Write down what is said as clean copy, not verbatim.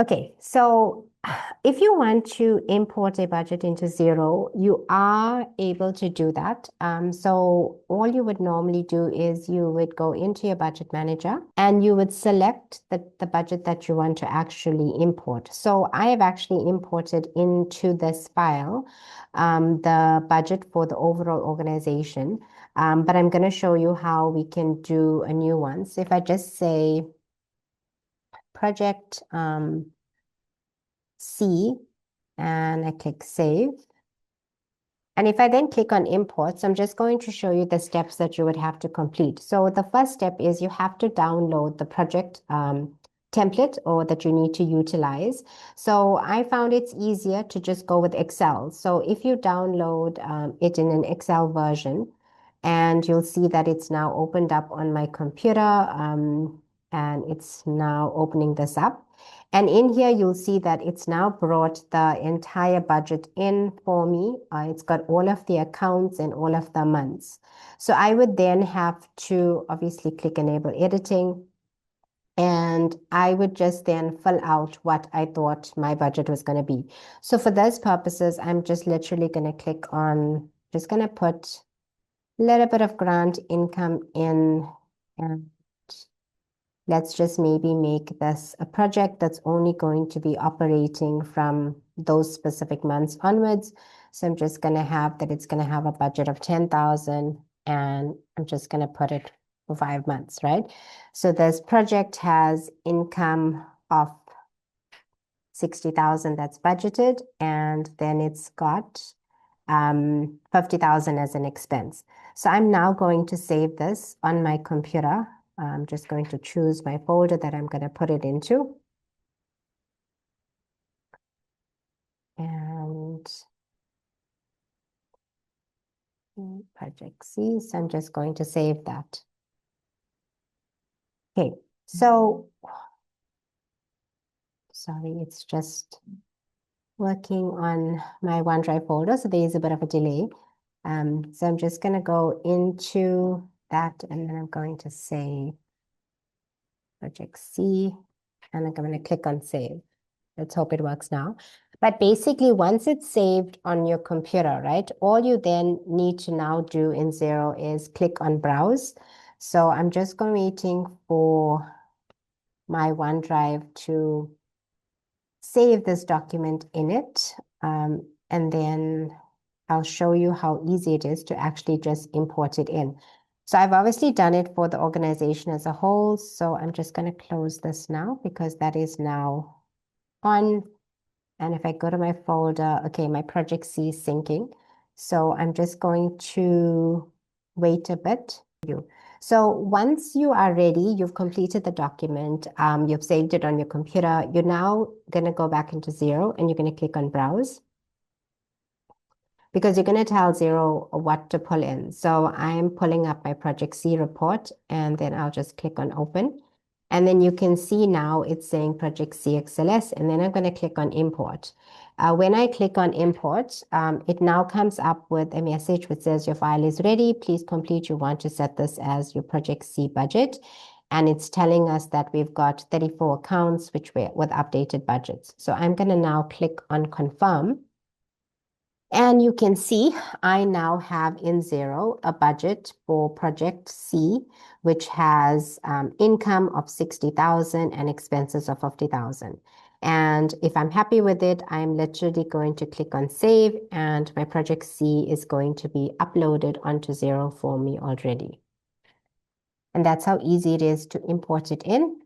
Okay, so if you want to import a budget into Xero, you are able to do that. So all you would normally do is you would go into your budget manager and you would select the budget that you want to actually import. So I have actually imported into this file the budget for the overall organization, but I'm going to show you how we can do a new one. So if I just say project C and I click save. And if I then click on imports, I'm just going to show you the steps that you would have to complete. So the first step is you have to download the project template or that you need to utilize. So I found it's easier to just go with Excel. So if you download it in an Excel version, and you'll see that it's now opened up on my computer, and it's now opening this up. And in here, you'll see that it's now brought the entire budget in for me. It's got all of the accounts and all of the months. So I would then have to obviously click enable editing. And I would just then fill out what I thought my budget was going to be. So for those purposes, I'm just literally going to click on, just going to put a little bit of grant income in, and let's just maybe make this a project that's only going to be operating from those specific months onwards. So I'm just going to have that it's going to have a budget of 10,000 and I'm just going to put it for 5 months, right? So this project has income of 60,000 that's budgeted, and then it's got 50,000 as an expense. So I'm now going to save this on my computer. I'm just going to choose my folder that I'm going to put it into. And project C, so I'm just going to save that. Okay, so sorry, it's just working on my OneDrive folder, so there is a bit of a delay. So I'm just going to go into that, and then I'm going to say project C, and I'm going to click on save. Let's hope it works now. But basically, once it's saved on your computer, right, all you then need to now do in Xero is click on browse. So I'm just waiting for my OneDrive to save this document in it. And then I'll show you how easy it is to actually just import it in. So I've obviously done it for the organization as a whole. So I'm just going to close this now because that is now on. And if I go to my folder, okay, my project C is syncing. So I'm just going to wait a bit. So once you are ready, you've completed the document, you've saved it on your computer, you're now going to go back into Xero and you're going to click on browse, because you're going to tell Xero what to pull in. So I'm pulling up my project C report, and then I'll just click on open. And then you can see now it's saying project CXLS, and then I'm going to click on import. When I click on import, it now comes up with a message which says your file is ready. Please complete. You want to set this as your project C budget. And it's telling us that we've got 34 accounts which were with updated budgets. So I'm going to now click on confirm. And you can see I now have in Xero a budget for project C, which has income of 60,000 and expenses of 50,000. And if I'm happy with it, I'm literally going to click on save, and my project C is going to be uploaded onto Xero for me already. And that's how easy it is to import it in.